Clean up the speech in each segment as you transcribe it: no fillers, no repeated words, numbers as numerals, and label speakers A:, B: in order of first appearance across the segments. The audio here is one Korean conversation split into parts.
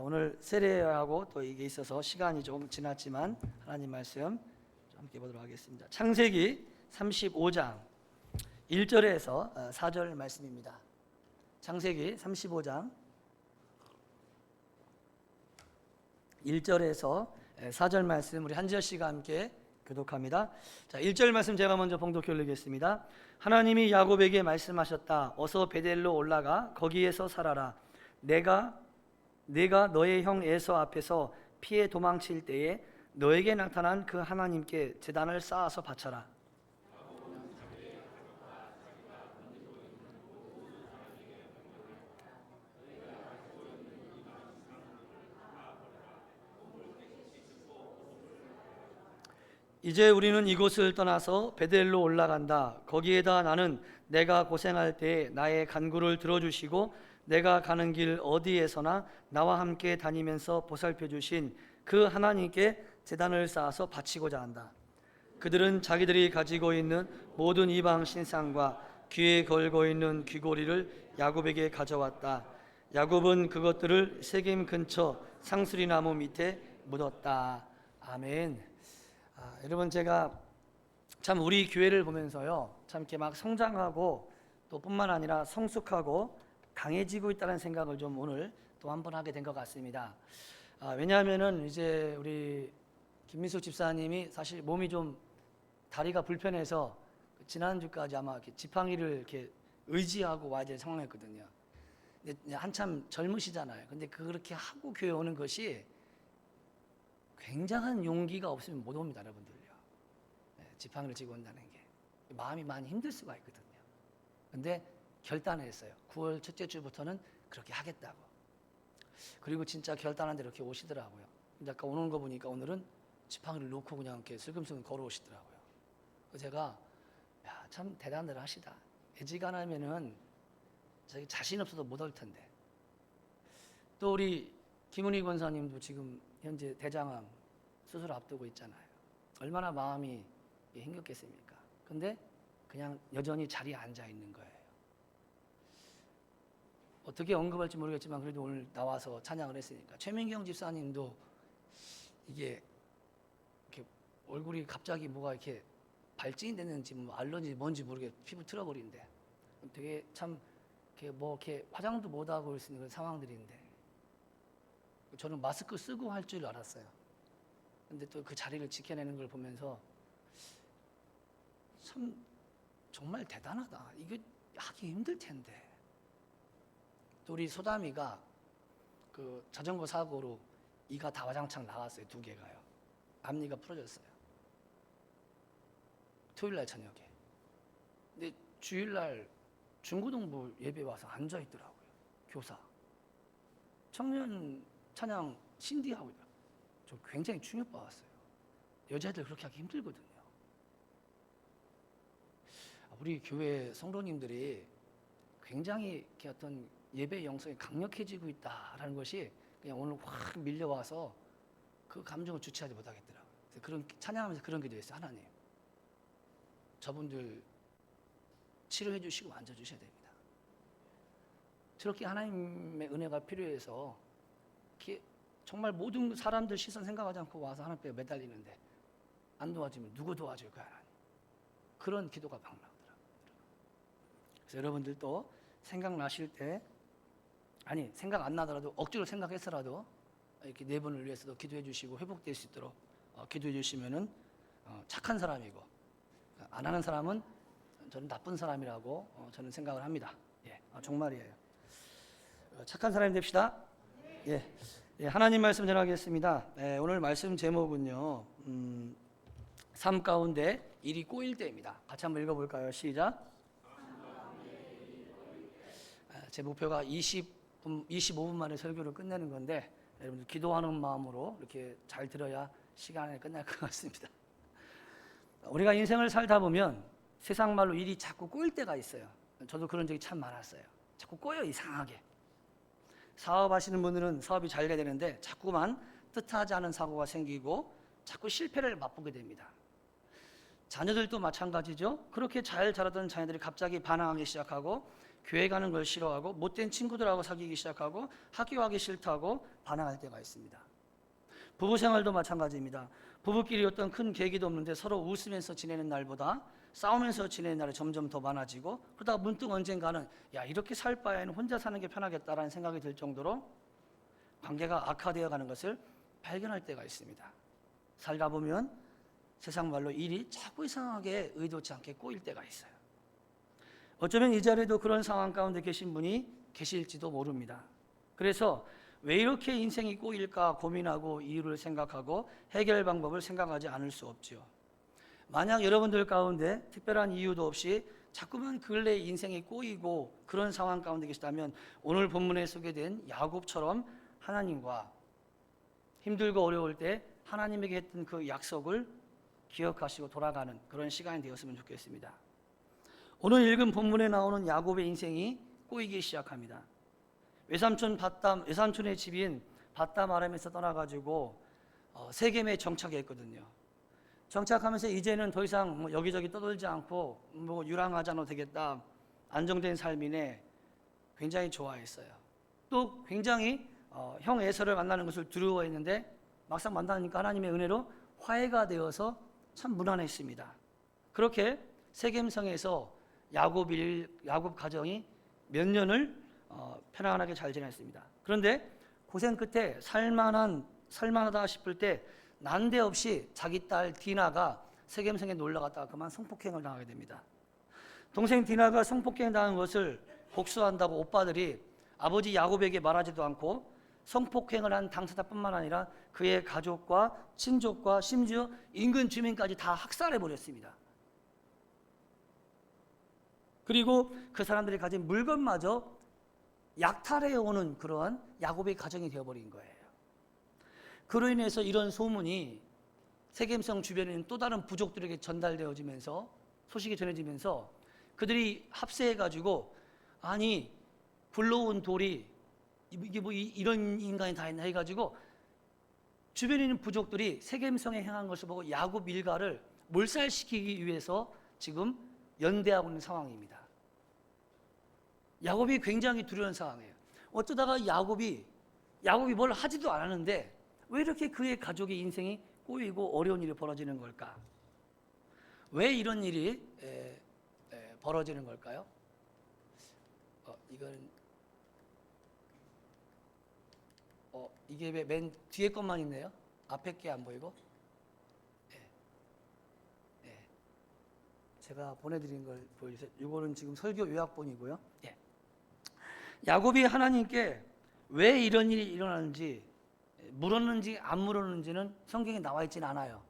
A: 오늘 세례하고 또 이게 있어서 시간이 조금 지났지만 하나님 말씀 좀 함께 보도록 하겠습니다. 창세기 35장 1절에서 4절 말씀입니다. 창세기 35장 1절에서 4절 말씀 우리 한 절씩 함께 교독합니다. 자, 1절 말씀 제가 먼저 봉독해 올리겠습니다. 하나님이 야곱에게 말씀하셨다. 어서 베델로 올라가 거기에서 살아라. 내가 너의 형 에서 앞에서 피해 도망칠 때에 너에게 나타난 그 하나님께 제단을 쌓아서 바쳐라. 이제 우리는 이곳을 떠나서 베델로 올라간다. 거기에다 나는 내가 고생할 때 나의 간구를 들어주시고 내가 가는 길 어디에서나 나와 함께 다니면서 보살펴 주신 그 하나님께 제단을 쌓아서 바치고자 한다. 그들은 자기들이 가지고 있는 모든 이방 신상과 귀에 걸고 있는 귀고리를 야곱에게 가져왔다. 야곱은 그것들을 세겜 근처 상수리 나무 밑에 묻었다. 아멘. 여러분, 제가 참 우리 교회를 보면서요, 참 이렇게 막 성장하고 또 뿐만 아니라 성숙하고 강해지고 있다는 생각을 좀 오늘 또 한 번 하게 된 것 같습니다. 왜냐하면은 이제 우리 김민숙 집사님이 사실 몸이 좀 다리가 불편해서 지난주까지 아마 이렇게 지팡이를 이렇게 의지하고 와야 될 상황이었거든요. 근데 한참 젊으시잖아요. 근데 그렇게 하고 교회 오는 것이 굉장한 용기가 없으면 못 옵니다, 여러분들요. 지팡이를 쥐고 온다는 게 마음이 많이 힘들 수가 있거든요. 근데 결단을 했어요. 9월 첫째 주부터는 그렇게 하겠다고. 그리고 진짜 결단한 대로 이렇게 오시더라고요. 근데 아까 오는 거 보니까 오늘은 지팡이를 놓고 그냥 이렇게 슬금슬금 걸어오시더라고요. 그래서 제가 참 대단들 하시다. 애지간하면은 자기 자신 없어도 못 올 텐데. 또 우리 김은희 권사님도 지금 현재 대장암 수술 앞두고 있잖아요. 얼마나 마음이 힘겹겠습니까? 근데 그냥 여전히 자리에 앉아 있는 거예요. 어떻게 언급할지 모르겠지만 그래도 오늘 나와서 찬양을 했으니까 최민경 집사님도 이게 이렇게 얼굴이 갑자기 뭐가 이렇게 발진이 됐는지 뭐 알러지 뭔지 모르게 피부 틀어버린대. 되게 참 이렇게 화장도 못 하고 있는 그런 상황들인데 저는 마스크 쓰고 할 줄 알았어요. 근데 또 그 자리를 지켜내는 걸 보면서 참 정말 대단하다. 이게 하기 힘들 텐데. 또 우리 소담이가 그 자전거 사고로 이가 다 와장창 나갔어요. 2개가요. 앞니가 부러졌어요. 토요일날 저녁에. 근데 주일날 중고등부 예배 와서 앉아 있더라고요. 교사. 청년 찬양 신디하고 있더라고요. 저 굉장히 충격받았어요. 여자애들 그렇게 하기 힘들거든요. 우리 교회 성도님들이 굉장히 이렇게 어떤 예배 영성이 강력해지고 있다라는 것이 그냥 오늘 확 밀려와서 그 감정을 주체하지 못하겠더라고요. 그래서 그런 찬양하면서 그런 기도했어요. 하나님, 저분들 치료해 주시고 만져 주셔야 됩니다. 저렇게 하나님의 은혜가 필요해서 이렇게 정말 모든 사람들 시선 생각하지 않고 와서 하나님께 매달리는데 안 도와주면 누구 도와줄까요, 하나님? 그런 기도가 막 나오더라고요. 그래서 여러분들도 생각나실 때, 아니 생각 안 나더라도 억지로 생각해서라도 이렇게 네 분을 위해서도 기도해 주시고 회복될 수 있도록 기도해 주시면은 착한 사람이고, 안 하는 사람은 저는 나쁜 사람이라고 저는 생각을 합니다. 정말이에요. 착한 사람이 됩시다. 하나님 말씀 전하겠습니다. 오늘 말씀 제목은요, 삶 가운데 일이 꼬일 때입니다. 같이 한번 읽어볼까요? 시작. 제 목표가 25분 만에 설교를 끝내는 건데 여러분들 기도하는 마음으로 이렇게 잘 들어야 시간에 끝날 것 같습니다. 우리가 인생을 살다 보면 세상 말로 일이 자꾸 꼬일 때가 있어요. 저도 그런 적이 참 많았어요. 자꾸 꼬여, 이상하게. 사업하시는 분들은 사업이 잘 돼야 되는데 자꾸만 뜻하지 않은 사고가 생기고 자꾸 실패를 맛보게 됩니다. 자녀들도 마찬가지죠. 그렇게 잘 자라던 자녀들이 갑자기 반항하기 시작하고 교회 가는 걸 싫어하고 못된 친구들하고 사귀기 시작하고 학교 가기 싫다고 반항할 때가 있습니다. 부부 생활도 마찬가지입니다. 부부끼리 어떤 큰 계기도 없는데 서로 웃으면서 지내는 날보다 싸우면서 지내는 날이 점점 더 많아지고, 그러다가 문득 언젠가는 야, 이렇게 살 바에는 혼자 사는 게 편하겠다라는 생각이 들 정도로 관계가 악화되어 가는 것을 발견할 때가 있습니다. 살다 보면 세상 말로 일이 자꾸 이상하게 의도치 않게 꼬일 때가 있어요. 어쩌면 이 자리에도 그런 상황 가운데 계신 분이 계실지도 모릅니다. 그래서 왜 이렇게 인생이 꼬일까 고민하고 이유를 생각하고 해결 방법을 생각하지 않을 수 없죠. 만약 여러분들 가운데 특별한 이유도 없이 자꾸만 근래 인생이 꼬이고 그런 상황 가운데 계시다면 오늘 본문에 소개된 야곱처럼 하나님과 힘들고 어려울 때 하나님에게 했던 그 약속을 기억하시고 돌아가는 그런 시간이 되었으면 좋겠습니다. 오늘 읽은 본문에 나오는 야곱의 인생이 꼬이기 시작합니다. 외삼촌의 집인 밧담 아람에서 떠나가지고 세겜에 정착했거든요. 정착하면서 이제는 더 이상 여기저기 떠돌지 않고 유랑하지 않아도 되겠다, 안정된 삶이네, 굉장히 좋아했어요. 또 굉장히 형 에서를 만나는 것을 두려워했는데 막상 만나니까 하나님의 은혜로 화해가 되어서 참 무난했습니다. 그렇게 세겜성에서 야곱 가정이 몇 년을 편안하게 잘 지냈습니다. 그런데 고생 끝에 살만하다 싶을 때 난데없이 자기 딸 디나가 세겜성에 놀러 갔다가 그만 성폭행을 당하게 됩니다. 동생 디나가 성폭행 당한 것을 복수한다고 오빠들이 아버지 야곱에게 말하지도 않고 성폭행을 한 당사자뿐만 아니라 그의 가족과 친족과 심지어 인근 주민까지 다 학살해 버렸습니다. 그리고 그 사람들이 가진 물건마저 약탈해 오는 그러한 야곱의 가정이 되어버린 거예요. 그로 인해서 이런 소문이 세겜성 주변에 있는 또 다른 부족들에게 전달되어지면서 소식이 전해지면서 그들이 합세해가지고 아니 굴러온 돌이 이게 이런 인간이 다 있나 해가지고 주변에 있는 부족들이 세겜성에 행한 것을 보고 야곱 일가를 몰살시키기 위해서 지금 연대하고 있는 상황입니다. 야곱이 굉장히 두려운 상황이에요. 어쩌다가 야곱이 뭘 하지도 않았는데 왜 이렇게 그의 가족의 인생이 꼬이고 어려운 일이 벌어지는 걸까? 왜 이런 일이 벌어지는 걸까요? 이게 왜 맨 뒤에 것만 있네요? 앞에 게 안 보이고? 제가 보내드린 걸 보여주세요. 이거는 지금 설교 요약본이고요. 야곱이 하나님께 왜 이런 일이 일어나는지 물었는지 안 물었는지는 성경에 나와 있지는 않아요.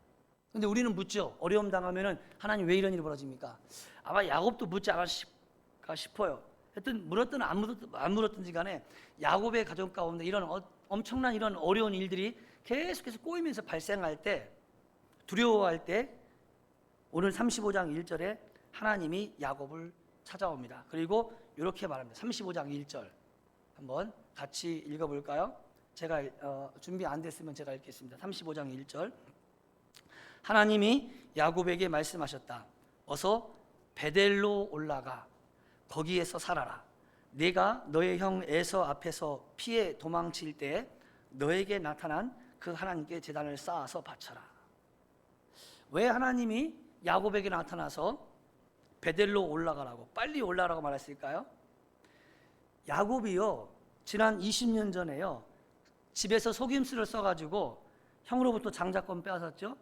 A: 근데 우리는 묻죠. 어려움 당하면은 하나님 왜 이런 일이 벌어집니까? 아마 야곱도 묻지 않을까 싶어요. 하여튼 물었든 안 물었든지 간에 야곱의 가족 가운데 이런 엄청난 이런 어려운 일들이 계속해서 꼬이면서 발생할 때, 두려워할 때 오늘 35장 1절에 하나님이 야곱을 찾아옵니다. 그리고 이렇게 말합니다. 35장 1절 한번 같이 읽어볼까요? 제가 준비 안 됐으면 제가 읽겠습니다. 35장 1절 하나님이 야곱에게 말씀하셨다. 어서 베델로 올라가 거기에서 살아라. 네가 너의 형 에서 앞에서 피해 도망칠 때 너에게 나타난 그 하나님께 제단을 쌓아서 바쳐라. 왜 하나님이 야곱에게 나타나서 베델로 올라가라고, 빨리 올라가라고 말했을까요? 야곱이요, 지난 20년 전에요, 집에서 속임수를 써가지고 형으로부터 장자권 빼앗았죠.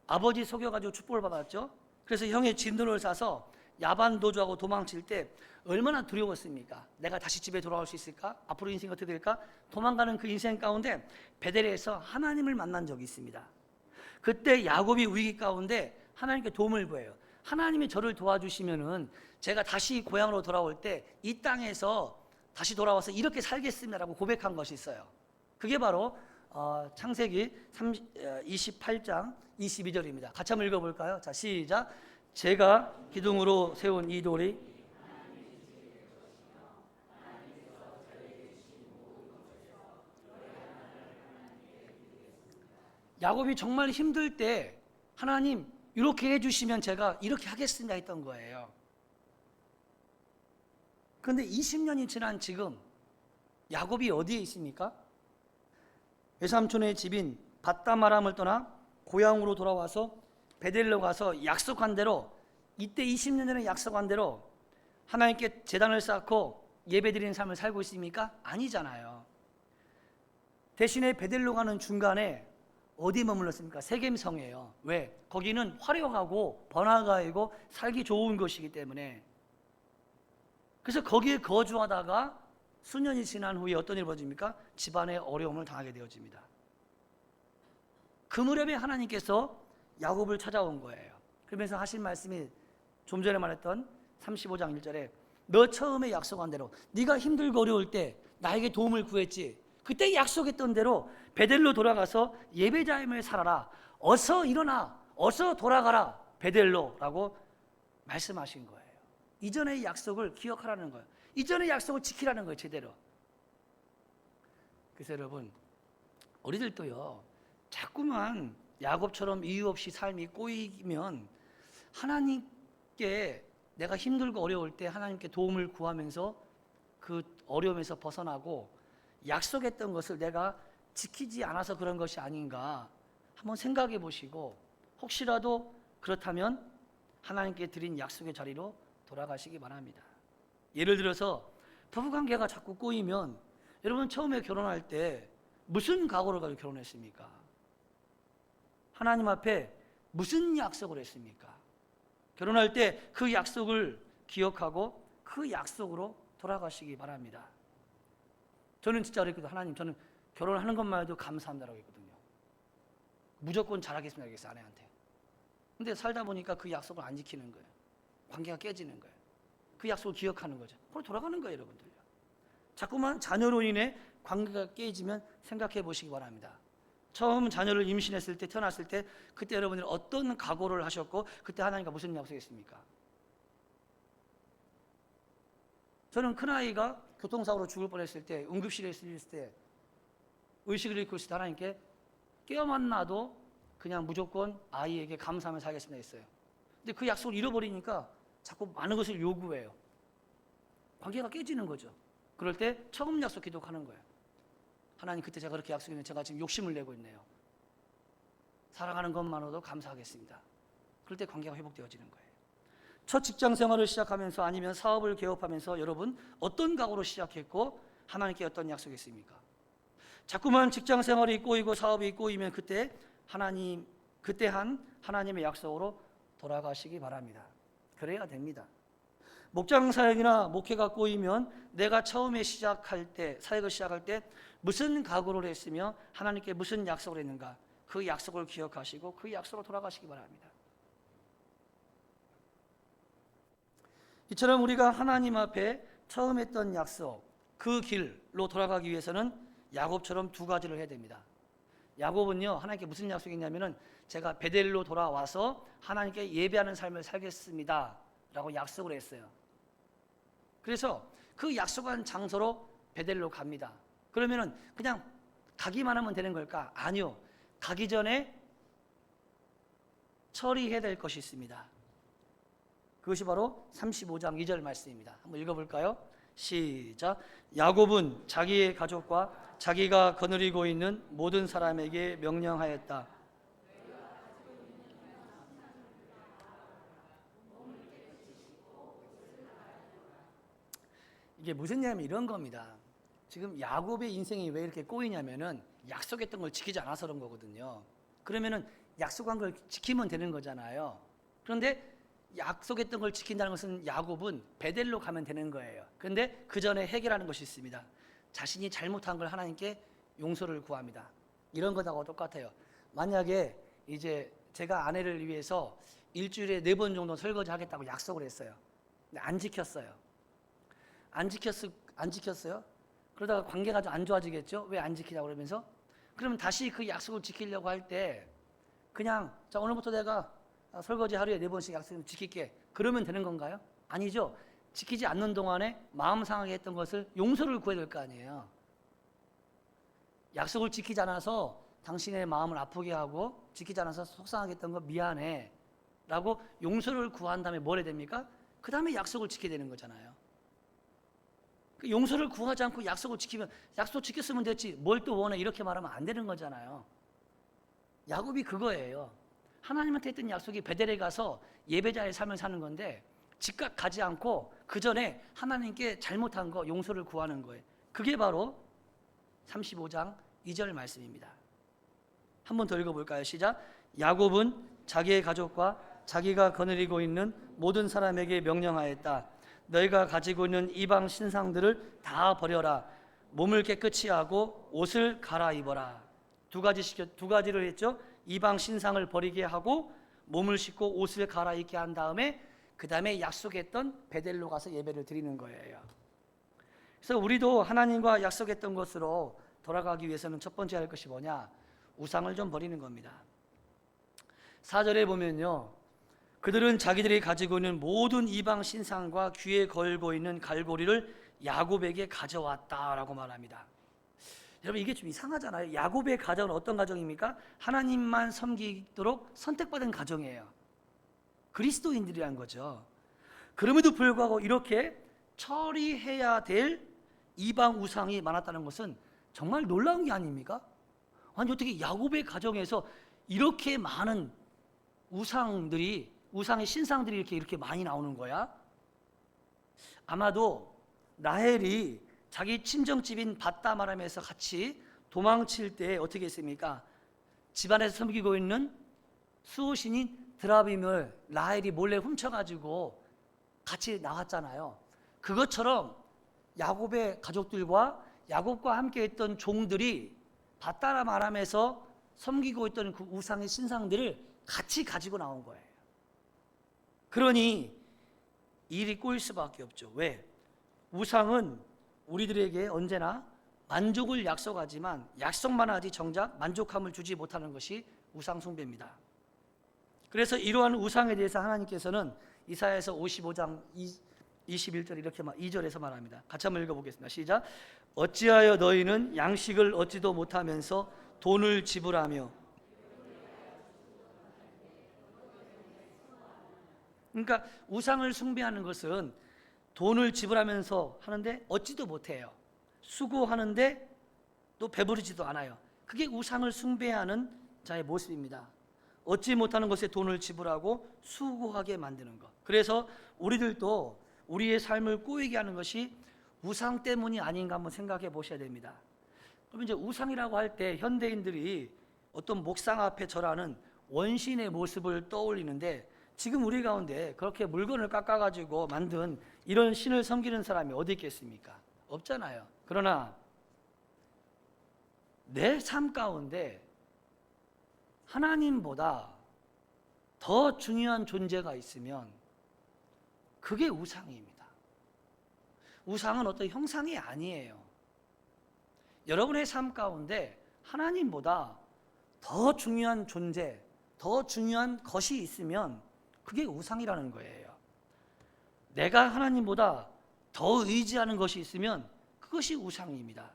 A: 아버지 속여가지고 축복을 받았죠. 그래서 형의 진도를 사서 야반 도주하고 도망칠 때 얼마나 두려웠습니까? 내가 다시 집에 돌아올 수 있을까? 앞으로 인생이 어떻게 될까? 도망가는 그 인생 가운데 베델에서 하나님을 만난 적이 있습니다. 그때 야곱이 위기 가운데 하나님께 도움을 구해요. 하나님이 저를 도와주시면은 제가 다시 고향으로 돌아올 때 이 땅에서 다시 돌아와서 이렇게 살겠습니다라고 고백한 것이 있어요. 그게 바로 창세기 28장 22절입니다. 같이 한번 읽어볼까요? 자, 시작. 제가 기둥으로 세운 이 돌이 야곱이 정말 힘들 때 하나님 이렇게 해주시면 제가 이렇게 하겠습니다 했던 거예요. 그런데 20년이 지난 지금 야곱이 어디에 있습니까? 외삼촌의 집인 밧다마람을 떠나 고향으로 돌아와서 베델로 가서 약속한 대로, 이때 20년 전에 약속한 대로 하나님께 제단을 쌓고 예배드리는 삶을 살고 있습니까? 아니잖아요. 대신에 베델로 가는 중간에 어디 머물렀습니까? 세겜성이에요. 왜? 거기는 화려하고 번화가이고 살기 좋은 곳이기 때문에. 그래서 거기에 거주하다가 수년이 지난 후에 어떤 일이 벌어집니까? 집안의 어려움을 당하게 되어집니다. 그 무렵에 하나님께서 야곱을 찾아온 거예요. 그러면서 하신 말씀이 좀 전에 말했던 35장 1절에 너 처음에 약속한 대로, 네가 힘들고 어려울 때 나에게 도움을 구했지. 그때 약속했던 대로 베델로 돌아가서 예배자임을 살아라. 어서 일어나, 어서 돌아가라, 베델로라고 말씀하신 거예요. 이전의 약속을 기억하라는 거예요. 이전의 약속을 지키라는 거예요, 제대로. 그래서 여러분, 우리들도요, 자꾸만 야곱처럼 이유 없이 삶이 꼬이면 하나님께, 내가 힘들고 어려울 때 하나님께 도움을 구하면서 그 어려움에서 벗어나고 약속했던 것을 내가 지키지 않아서 그런 것이 아닌가 한번 생각해 보시고, 혹시라도 그렇다면 하나님께 드린 약속의 자리로 돌아가시기 바랍니다. 예를 들어서 부부관계가 자꾸 꼬이면, 여러분 처음에 결혼할 때 무슨 각오를 가지고 결혼했습니까? 하나님 앞에 무슨 약속을 했습니까? 결혼할 때 그 약속을 기억하고 그 약속으로 돌아가시기 바랍니다. 저는 진짜 그랬거든요. 하나님, 저는 결혼하는 것만 해도 감사합니다라고 했거든요. 무조건 잘하겠습니다 그랬어요, 아내한테. 근데 살다 보니까 그 약속을 안 지키는 거예요. 관계가 깨지는 거예요. 그 약속을 기억하는 거죠. 그걸 돌아가는 거예요, 여러분들요. 자꾸만 자녀로 인해 관계가 깨지면 생각해 보시기 바랍니다. 처음 자녀를 임신했을 때, 태어났을 때, 그때 여러분들이 어떤 각오를 하셨고 그때 하나님과 무슨 약속했습니까? 저는 큰아이가 교통사고로 죽을 뻔했을 때, 응급실에 있을 때, 의식을 잃고 있을 때 하나님께 깨어만 나도 그냥 무조건 아이에게 감사하며 살겠습니다 했어요. 근데 그 약속을 잃어버리니까 자꾸 많은 것을 요구해요. 관계가 깨지는 거죠. 그럴 때 처음 약속 기도하는 거예요. 하나님, 그때 제가 그렇게 약속했는데 제가 지금 욕심을 내고 있네요. 사랑하는 것만으로도 감사하겠습니다. 그럴 때 관계가 회복되어지는 거예요. 첫 직장 생활을 시작하면서 아니면 사업을 개업하면서 여러분 어떤 각오로 시작했고 하나님께 어떤 약속했습니까? 자꾸만 직장 생활이 꼬이고 사업이 꼬이면 그때 한 하나님의 약속으로 돌아가시기 바랍니다. 그래야 됩니다. 목장 사역이나 목회가 꼬이면 내가 처음에 사역을 시작할 때 무슨 각오를 했으며 하나님께 무슨 약속을 했는가, 그 약속을 기억하시고 그 약속으로 돌아가시기 바랍니다. 이처럼 우리가 하나님 앞에 처음 했던 약속, 그 길로 돌아가기 위해서는 야곱처럼 두 가지를 해야 됩니다. 야곱은요, 하나님께 무슨 약속했냐면은 제가 베델로 돌아와서 하나님께 예배하는 삶을 살겠습니다 라고 약속을 했어요. 그래서 그 약속한 장소로 베델로 갑니다. 그러면은 그냥 가기만 하면 되는 걸까? 아니요. 가기 전에 처리해야 될 것이 있습니다. 그것이 바로 35장 2절 말씀입니다. 한번 읽어볼까요? 시작. 야곱은 자기의 가족과 자기가 거느리고 있는 모든 사람에게 명령하였다. 이게 무슨 얘기냐면 이런 겁니다. 지금 야곱의 인생이 왜 이렇게 꼬이냐면은 약속했던 걸 지키지 않아서 그런 거거든요. 그러면은 약속한 걸 지키면 되는 거잖아요. 그런데 약속했던 걸 지킨다는 것은 야곱은 베델로 가면 되는 거예요. 그런데 그 전에 해결하는 것이 있습니다. 자신이 잘못한 걸 하나님께 용서를 구합니다. 이런 것하고 똑같아요. 만약에 이제 제가 아내를 위해서 일주일에 4번 정도 설거지 하겠다고 약속을 했어요. 근데 안 지켰어요. 안 지켰어요? 그러다가 관계가 좀 안 좋아지겠죠? 왜 안 지키냐고 그러면서? 그러면 다시 그 약속을 지키려고 할 때 그냥 자, 오늘부터 내가 설거지 하루에 4번씩 약속을 지킬게. 그러면 되는 건가요? 아니죠. 지키지 않는 동안에 마음 상하게 했던 것을 용서를 구해야 될 거 아니에요. 약속을 지키지 않아서 당신의 마음을 아프게 하고 지키지 않아서 속상하게 했던 거 미안해 라고 용서를 구한 다음에 뭘 해야 됩니까? 그 다음에 약속을 지켜야 되는 거잖아요. 그 용서를 구하지 않고 약속을 지키면 약속 지켰으면 됐지 뭘 또 원해 이렇게 말하면 안 되는 거잖아요. 야곱이 그거예요. 하나님한테 했던 약속이 베델에 가서 예배자의 삶을 사는 건데 즉각 가지 않고 그 전에 하나님께 잘못한 거 용서를 구하는 거예요. 그게 바로 35장 2절 말씀입니다. 한 번 더 읽어볼까요? 시작. 야곱은 자기의 가족과 자기가 거느리고 있는 모든 사람에게 명령하였다. 너희가 가지고 있는 이방 신상들을 다 버려라. 몸을 깨끗이 하고 옷을 갈아입어라. 두 가지를 했죠. 이방 신상을 버리게 하고 몸을 씻고 옷을 갈아입게 한 다음에 그 다음에 약속했던 베델로 가서 예배를 드리는 거예요. 그래서 우리도 하나님과 약속했던 것으로 돌아가기 위해서는 첫 번째 할 것이 뭐냐? 우상을 좀 버리는 겁니다. 4절에 보면요, 그들은 자기들이 가지고 있는 모든 이방 신상과 귀에 걸고 있는 갈고리를 야곱에게 가져왔다라고 말합니다. 여러분 이게 좀 이상하잖아요. 야곱의 가정은 어떤 가정입니까? 하나님만 섬기도록 선택받은 가정이에요. 그리스도인들이란 거죠. 그럼에도 불구하고 이렇게 처리해야 될 이방 우상이 많았다는 것은 정말 놀라운 게 아닙니까? 아니 어떻게 야곱의 가정에서 이렇게 많은 우상의 신상들이 이렇게 많이 나오는 거야? 아마도 라헬이 자기 친정집인 밧다마람에서 같이 도망칠 때 어떻게 했습니까? 집안에서 섬기고 있는 수호신인 드라빔을 라헬이 몰래 훔쳐가지고 같이 나갔잖아요. 그것처럼 야곱의 가족들과 야곱과 함께 있던 종들이 밧다마람에서 섬기고 있던 그 우상의 신상들을 같이 가지고 나온 거예요. 그러니 일이 꼬일 수밖에 없죠. 왜? 우상은 우리들에게 언제나 만족을 약속하지만 약속만 하지 정작 만족함을 주지 못하는 것이 우상 숭배입니다. 그래서 이러한 우상에 대해서 하나님께서는 이사야서 55장 21절 이렇게 2절에서 말합니다. 같이 한번 읽어보겠습니다. 시작. 어찌하여 너희는 양식을 얻지도 못하면서 돈을 지불하며. 그러니까 우상을 숭배하는 것은 돈을 지불하면서 하는데 얻지도 못해요. 수고하는데 또 배부르지도 않아요. 그게 우상을 숭배하는 자의 모습입니다. 얻지 못하는 것에 돈을 지불하고 수고하게 만드는 것. 그래서 우리들도 우리의 삶을 꼬이게 하는 것이 우상 때문이 아닌가 한번 생각해 보셔야 됩니다. 그럼 이제 우상이라고 할 때 현대인들이 어떤 목상 앞에 절하는 원신의 모습을 떠올리는데 지금 우리 가운데 그렇게 물건을 깎아가지고 만든 이런 신을 섬기는 사람이 어디 있겠습니까? 없잖아요. 그러나 내 삶 가운데 하나님보다 더 중요한 존재가 있으면 그게 우상입니다. 우상은 어떤 형상이 아니에요. 여러분의 삶 가운데 하나님보다 더 중요한 존재, 더 중요한 것이 있으면 그게 우상이라는 거예요. 내가 하나님보다 더 의지하는 것이 있으면 그것이 우상입니다.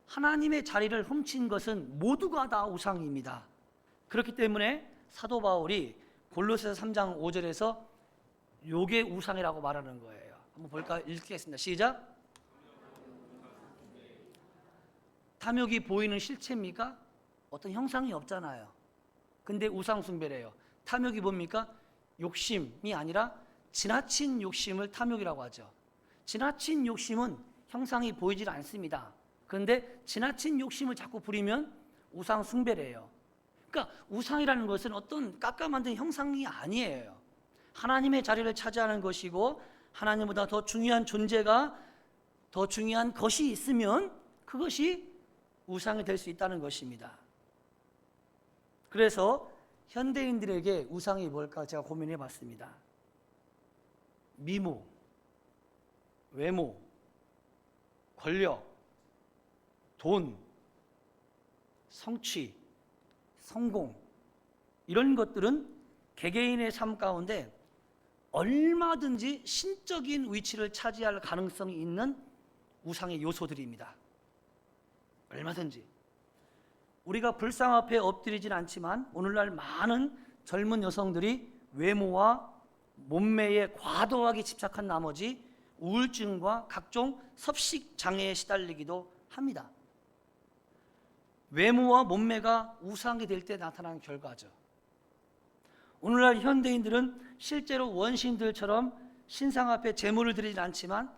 A: 하나님의 자리를 훔친 것은 모두가 다 우상입니다. 그렇기 때문에 사도 바울이 골로새서 3장 5절에서 요게 우상이라고 말하는 거예요. 한번 볼까요? 읽겠습니다. 시작. 탐욕이 보이는 실체입니까? 어떤 형상이 없잖아요. 근데 우상 숭배래요. 탐욕이 뭡니까? 욕심이 아니라 지나친 욕심을 탐욕이라고 하죠. 지나친 욕심은 형상이 보이질 않습니다. 그런데 지나친 욕심을 자꾸 부리면 우상 숭배래요. 그러니까 우상이라는 것은 어떤 깎아 만든 형상이 아니에요. 하나님의 자리를 차지하는 것이고 하나님보다 더 중요한 존재가 더 중요한 것이 있으면 그것이 우상이 될 수 있다는 것입니다. 그래서 현대인들에게 우상이 뭘까 제가 고민해 봤습니다. 미모, 외모, 권력, 돈, 성취, 성공 이런 것들은 개개인의 삶 가운데 얼마든지 신적인 위치를 차지할 가능성이 있는 우상의 요소들입니다. 얼마든지. 우리가 불상 앞에 엎드리진 않지만 오늘날 많은 젊은 여성들이 외모와 몸매에 과도하게 집착한 나머지 우울증과 각종 섭식 장애에 시달리기도 합니다. 외모와 몸매가 우상이 될 때 나타나는 결과죠. 오늘날 현대인들은 실제로 원신들처럼 신상 앞에 제물을 드리진 않지만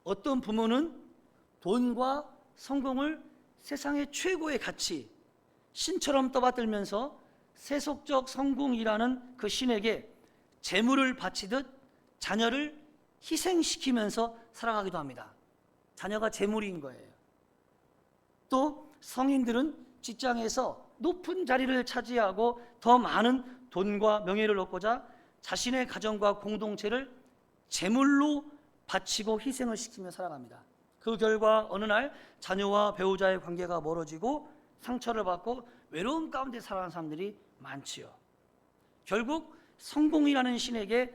A: 어떤 부모는 돈과 성공을 세상의 최고의 가치, 신처럼 떠받들면서 세속적 성공이라는 그 신에게 제물을 바치듯 자녀를 희생시키면서 살아가기도 합니다. 자녀가 제물인 거예요. 또 성인들은 직장에서 높은 자리를 차지하고 더 많은 돈과 명예를 얻고자 자신의 가정과 공동체를 제물로 바치고 희생을 시키며 살아갑니다. 그 결과 어느 날 자녀와 배우자의 관계가 멀어지고 상처를 받고 외로움 가운데 살아가는 사람들이 많지요. 결국 성공이라는 신에게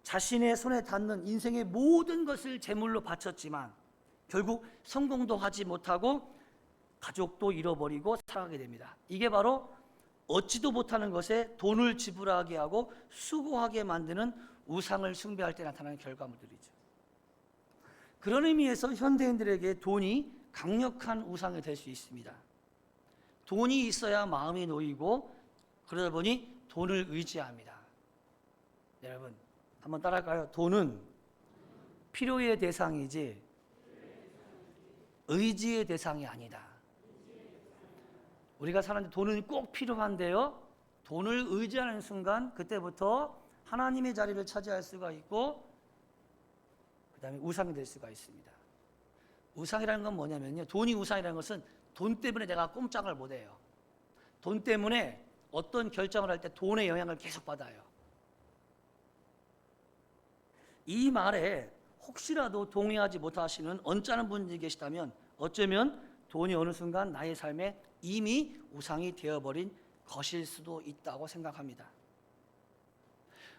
A: 자신의 손에 닿는 인생의 모든 것을 제물로 바쳤지만 결국 성공도 하지 못하고 가족도 잃어버리고 살아가게 됩니다. 이게 바로 얻지도 못하는 것에 돈을 지불하게 하고 수고하게 만드는 우상을 숭배할 때 나타나는 결과물들이죠. 그런 의미에서 현대인들에게 돈이 강력한 우상이 될 수 있습니다. 돈이 있어야 마음이 놓이고 그러다 보니 돈을 의지합니다. 여러분 한번 따라할까요? 돈은 필요의 대상이지 의지의 대상이 아니다. 우리가 사는데 돈은 꼭 필요한데요, 돈을 의지하는 순간 그때부터 하나님의 자리를 차지할 수가 있고 그 다음에 우상이 될 수가 있습니다. 우상이라는 건 뭐냐면요, 돈이 우상이라는 것은 돈 때문에 내가 꼼짝을 못해요. 돈 때문에 어떤 결정을 할 때 돈의 영향을 계속 받아요. 이 말에 혹시라도 동의하지 못하시는 언짢은 분들이 계시다면 어쩌면 돈이 어느 순간 나의 삶에 이미 우상이 되어버린 것일 수도 있다고 생각합니다.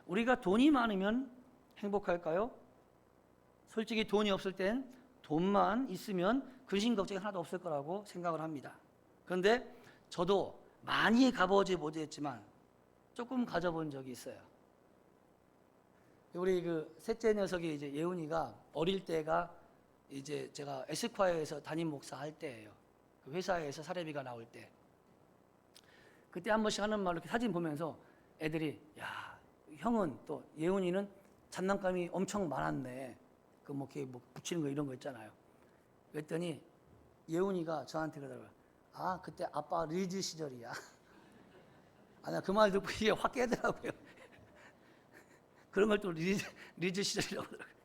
A: 우리가 돈이 많으면 행복할까요? 솔직히 돈이 없을 땐 돈만 있으면 근심 걱정이 하나도 없을 거라고 생각을 합니다. 그런데 저도 많이 가보지 못했지만 조금 가져본 적이 있어요. 우리 그 셋째 녀석이 이제 예훈이가 어릴 때가 이제 제가 에스콰이어에서 담임 목사 할 때예요. 그 회사에서 사례비가 나올 때. 그때 한 번씩 하는 말로 이렇게 사진 보면서 애들이 야, 형은 또 예훈이는 장난감이 엄청 많았네. 그 뭐 이렇게 뭐 붙이는 거 이런 거 있잖아요. 그랬더니 예훈이가 저한테 그러더라고요. 아, 그때 아빠 리즈 시절이야. 아, 나 그 말 듣고 이게 확 깨더라고요. 그런 걸 또 리즈 시절이라고 그러더라고요.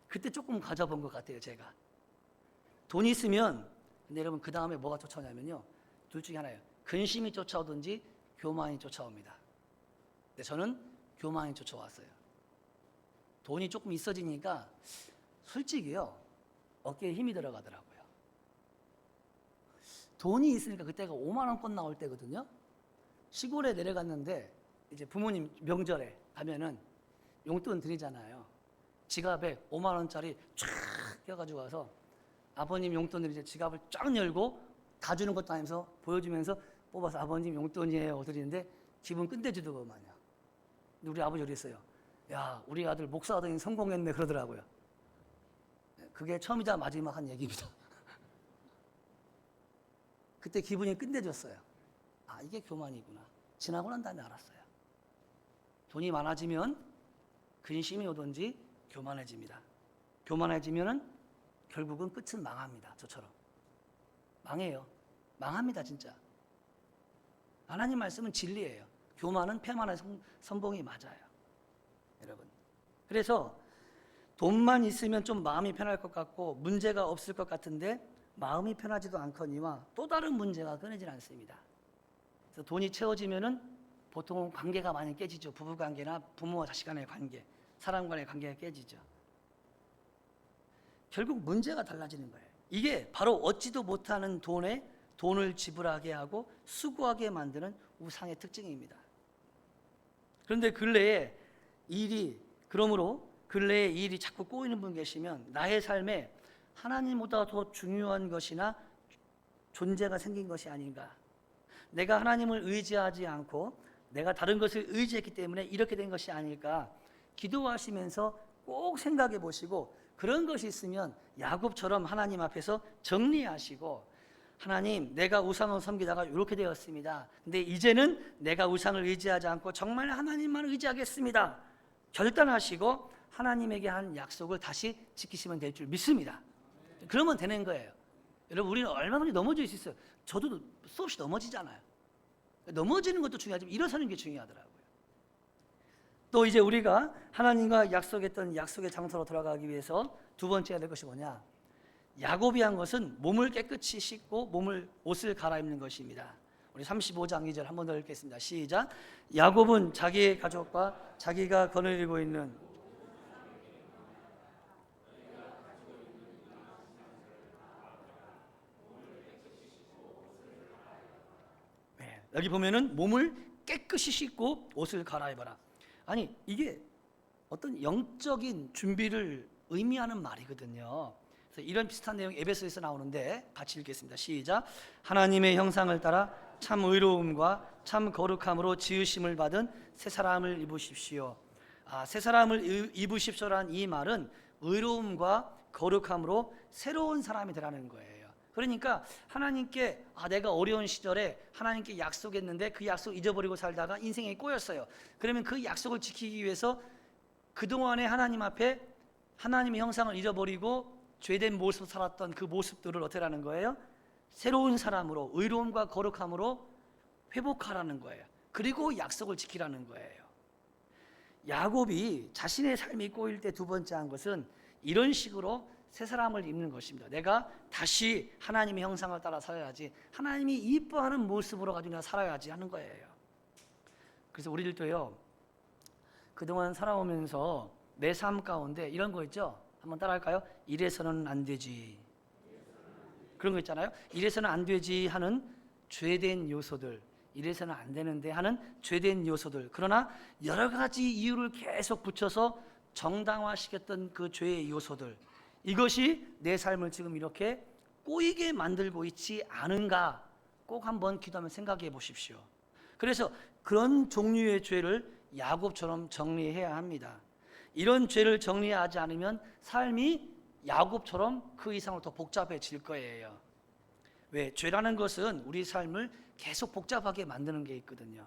A: 그때 조금 가져본 것 같아요, 제가. 돈이 있으면, 근데 여러분 그 다음에 뭐가 쫓아오냐면요, 둘 중에 하나예요. 근심이 쫓아오든지 교만이 쫓아옵니다. 근데 저는 교만이 쫓아왔어요. 돈이 조금 있어지니까 솔직히요, 어깨에 힘이 들어가더라고요. 돈이 있으니까 그때가 5만 원권 나올 때거든요. 시골에 내려갔는데 이제 부모님 명절에 가면은 용돈 드리잖아요. 지갑에 5만 원짜리 쫙 껴가지고 와서 아버님 용돈을 이제 지갑을 쫙 열고 다 주는 것도 아니면서 보여주면서 뽑아서 아버님 용돈이에요 드리는데 기분 끝내주더구만요. 근데 우리 아버지 그랬어요. 야, 우리 아들 목사 아들이 성공했네 그러더라고요. 그게 처음이자 마지막 한 얘기입니다. 그때 기분이 끝내줬어요. 아, 이게 교만이구나. 지나고 난 다음에 알았어요. 돈이 많아지면 근심이 오든지 교만해집니다. 교만해지면은 결국은 끝은 망합니다. 저처럼. 망해요. 망합니다, 진짜. 하나님 말씀은 진리예요. 교만은 패만의 선봉이 맞아요. 여러분. 그래서 돈만 있으면 좀 마음이 편할 것 같고 문제가 없을 것 같은데 마음이 편하지도 않거니와 또 다른 문제가 끊이질 않습니다. 그래서 돈이 채워지면은 보통은 관계가 많이 깨지죠. 부부 관계나 부모와 자식 간의 관계, 사람 간의 관계가 깨지죠. 결국 문제가 달라지는 거예요. 이게 바로 얻지도 못하는 돈에 돈을 지불하게 하고 수고하게 만드는 우상의 특징입니다. 그런데 그러므로 근래에 일이 자꾸 꼬이는 분 계시면 나의 삶에 하나님보다 더 중요한 것이나 존재가 생긴 것이 아닌가. 내가 하나님을 의지하지 않고 내가 다른 것을 의지했기 때문에 이렇게 된 것이 아닐까. 기도하시면서 꼭 생각해 보시고, 그런 것이 있으면 야곱처럼 하나님 앞에서 정리하시고, 하나님, 내가 우상을 섬기다가 이렇게 되었습니다. 근데 이제는 내가 우상을 의지하지 않고 정말 하나님만 의지하겠습니다. 결단하시고 하나님에게 한 약속을 다시 지키시면 될 줄 믿습니다. 그러면 되는 거예요. 여러분, 우리는 얼마든지 넘어질 수 있어요. 저도 수없이 넘어지잖아요. 넘어지는 것도 중요하지만 일어서는 게 중요하더라고요. 또 이제 우리가 하나님과 약속했던 약속의 장소로 돌아가기 위해서 두 번째 해야 될 것이 뭐냐? 야곱이 한 것은 몸을 깨끗이 씻고 옷을 갈아입는 것입니다. 우리 35장 2절 한 번 더 읽겠습니다. 시작. 야곱은 자기의 가족과 자기가 거느리고 있는 여기 보면은 몸을 깨끗이 씻고 옷을 갈아입어라. 아니, 이게 어떤 영적인 준비를 의미하는 말이거든요. 그래서 이런 비슷한 내용 에베소에서 나오는데 같이 읽겠습니다. 시작. 하나님의 형상을 따라 참 의로움과 참 거룩함으로 지으심을 받은 새 사람을 입으십시오. 새 사람을 입으십시오라는 이 말은 의로움과 거룩함으로 새로운 사람이 되라는 거예요. 그러니까 하나님께 내가 어려운 시절에 하나님께 약속했는데 그 약속 잊어버리고 살다가 인생에 꼬였어요. 그러면 그 약속을 지키기 위해서 그동안에 하나님 앞에 하나님의 형상을 잃어버리고 죄된 모습으로 살았던 그 모습들을 어떻게 하는 거예요? 새로운 사람으로 의로움과 거룩함으로 회복하라는 거예요. 그리고 약속을 지키라는 거예요. 야곱이 자신의 삶이 꼬일 때 두 번째 한 것은 이런 식으로 새 사람을 입는 것입니다. 내가 다시 하나님의 형상을 따라 살아야지, 하나님이 이뻐하는 모습으로 가지고 내가 살아야지 하는 거예요. 그래서 우리들도요, 그동안 살아오면서 내 삶 가운데 이런 거 있죠? 한번 따라할까요? 이래서는 안 되지, 그런 거 있잖아요. 이래서는 안 되지 하는 죄된 요소들, 이래서는 안 되는데 하는 죄된 요소들, 그러나 여러 가지 이유를 계속 붙여서 정당화시켰던 그 죄의 요소들, 이것이 내 삶을 지금 이렇게 꼬이게 만들고 있지 않은가 꼭 한번 기도하며 생각해 보십시오. 그래서 그런 종류의 죄를 야곱처럼 정리해야 합니다. 이런 죄를 정리하지 않으면 삶이 야곱처럼 그 이상으로 더 복잡해질 거예요. 왜? 죄라는 것은 우리 삶을 계속 복잡하게 만드는 게 있거든요.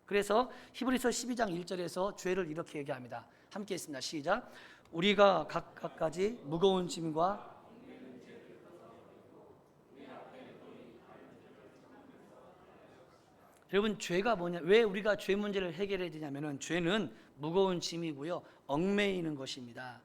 A: 그래서 히브리서 12장 1절에서 죄를 이렇게 얘기합니다. 함께 했습니다. 시작. 우리가 각각까지 무거운 짐과 여러분, 죄가 뭐냐? 왜 우리가 죄 문제를 해결해야 되냐면은 죄는 무거운 짐이고요, 얽매이는 것입니다.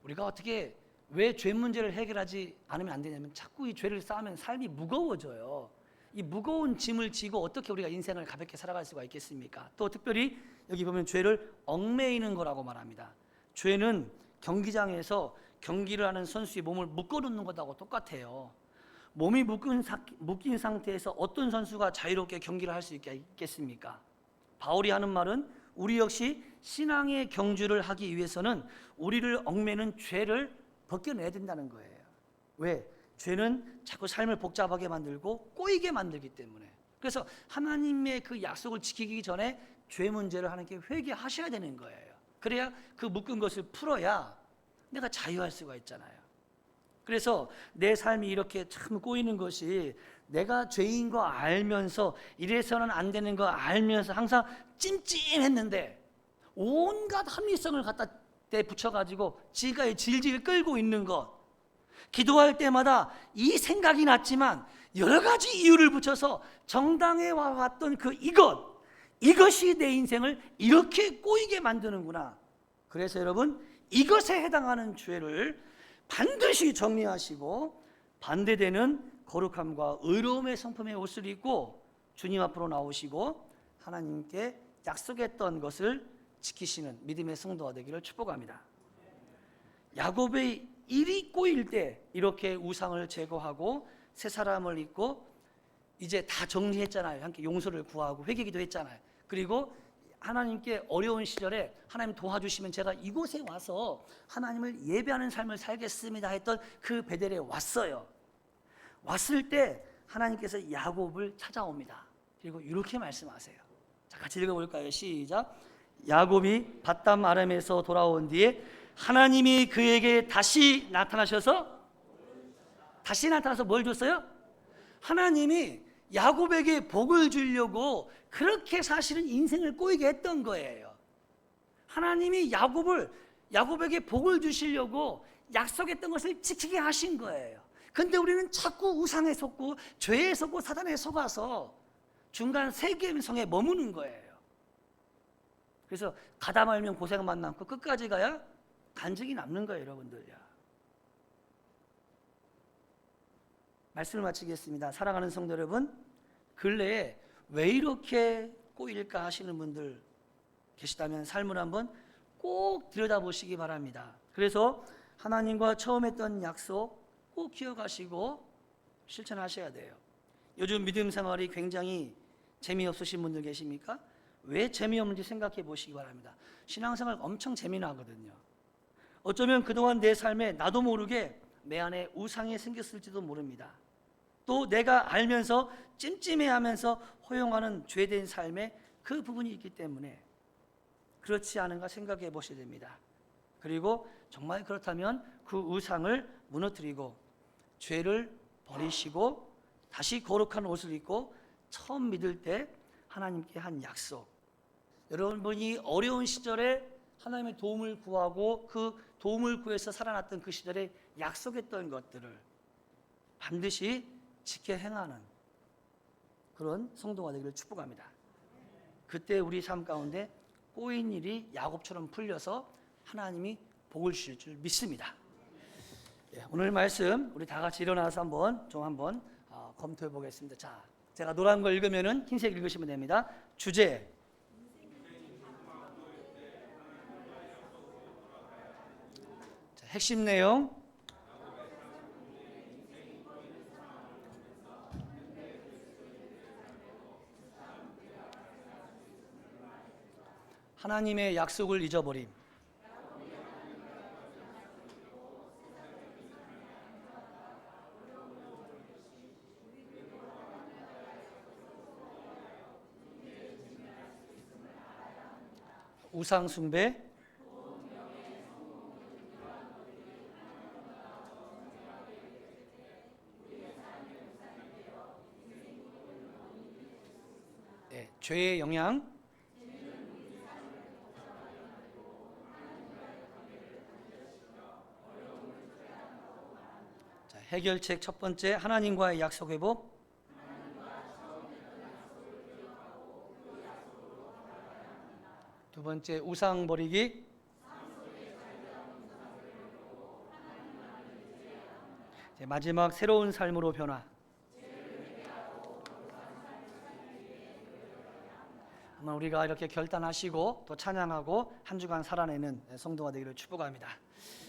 A: 우리가 어떻게 왜 죄 문제를 해결하지 않으면 안 되냐면 자꾸 이 죄를 쌓으면 삶이 무거워져요. 이 무거운 짐을 지고 어떻게 우리가 인생을 가볍게 살아갈 수가 있겠습니까? 또 특별히 여기 보면 죄를 얽매이는 거라고 말합니다. 죄는 경기장에서 경기를 하는 선수의 몸을 묶어놓는 것하고 똑같아요. 몸이 묶인 상태에서 어떤 선수가 자유롭게 경기를 할 수 있겠습니까? 바울이 하는 말은 우리 역시 신앙의 경주를 하기 위해서는 우리를 얽매는 죄를 벗겨내야 된다는 거예요. 왜? 죄는 자꾸 삶을 복잡하게 만들고 꼬이게 만들기 때문에. 그래서 하나님의 그 약속을 지키기 전에 죄 문제를 하나님께 회개하셔야 되는 거예요. 그래야 그 묶은 것을 풀어야 내가 자유할 수가 있잖아요. 그래서 내 삶이 이렇게 참 꼬이는 것이 내가 죄인 거 알면서 이래서는 안 되는 거 알면서 항상 찜찜했는데 온갖 합리성을 갖다 대 붙여가지고 지가 질질 끌고 있는 것, 기도할 때마다 이 생각이 났지만 여러 가지 이유를 붙여서 정당해 왔던 이것이 내 인생을 이렇게 꼬이게 만드는구나. 그래서 여러분, 이것에 해당하는 죄를 반드시 정리하시고 반대되는 거룩함과 의로움의 성품의 옷을 입고 주님 앞으로 나오시고 하나님께 약속했던 것을 지키시는 믿음의 성도가 되기를 축복합니다. 야곱의 일이 꼬일 때 이렇게 우상을 제거하고 새 사람을 입고 이제 다 정리했잖아요. 함께 용서를 구하고 회개기도 했잖아요. 그리고 하나님께 어려운 시절에 하나님 도와주시면 제가 이곳에 와서 하나님을 예배하는 삶을 살겠습니다 했던 그 베델에 왔어요. 왔을 때 하나님께서 야곱을 찾아옵니다. 그리고 이렇게 말씀하세요. 자, 같이 읽어볼까요? 시작. 야곱이 밧담 아람에서 돌아온 뒤에 하나님이 그에게 다시 나타나서 뭘 줬어요? 하나님이 야곱에게 복을 주려고 그렇게 사실은 인생을 꼬이게 했던 거예요. 하나님이 야곱에게 복을 주시려고 약속했던 것을 지키게 하신 거예요. 근데 우리는 자꾸 우상에 속고 죄에 속고 사단에 속아서 중간 세겜성에 머무는 거예요. 그래서 가다 말면 고생만 남고 끝까지 가야 간증이 남는 거예요, 여러분들야. 말씀을 마치겠습니다. 사랑하는 성도 여러분, 근래에 왜 이렇게 꼬일까 하시는 분들 계시다면 삶을 한번 꼭 들여다보시기 바랍니다. 그래서 하나님과 처음 했던 약속 꼭 기억하시고 실천하셔야 돼요. 요즘 믿음 생활이 굉장히 재미없으신 분들 계십니까? 왜 재미없는지 생각해 보시기 바랍니다. 신앙생활 엄청 재미나거든요. 어쩌면 그동안 내 삶에 나도 모르게 내 안에 우상이 생겼을지도 모릅니다. 또 내가 알면서 찜찜해하면서 허용하는 죄된 삶에 그 부분이 있기 때문에 그렇지 않은가 생각해 보셔야 됩니다. 그리고 정말 그렇다면 그 우상을 무너뜨리고 죄를 버리시고 다시 거룩한 옷을 입고 처음 믿을 때 하나님께 한 약속, 여러분이 어려운 시절에 하나님의 도움을 구하고 그 도움을 구해서 살아났던 그 시절에 약속했던 것들을 반드시 지켜 행하는 그런 성도가 되기를 축복합니다. 그때 우리 삶 가운데 꼬인 일이 야곱처럼 풀려서 하나님이 복을 주실 줄 믿습니다. 오늘 말씀 우리 다 같이 일어나서 한번 검토해 보겠습니다. 자, 제가 노란 거 읽으면은 흰색 읽으시면 됩니다. 주제, 자, 핵심 내용, 하나님의 약속을 잊어버림. 우상 숭배, 죄의 영향, 자, 해결책 첫 번째, 하나님과의 약속 회복. 두 번째, 우상 버리기. 마지막, 새로운 삶으로 변화. 아마 우리가 이렇게 결단하시고 또 찬양하고 한 주간 살아내는 성도가 되기를 축복합니다.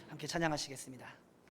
A: 함께 찬양하시겠습니다.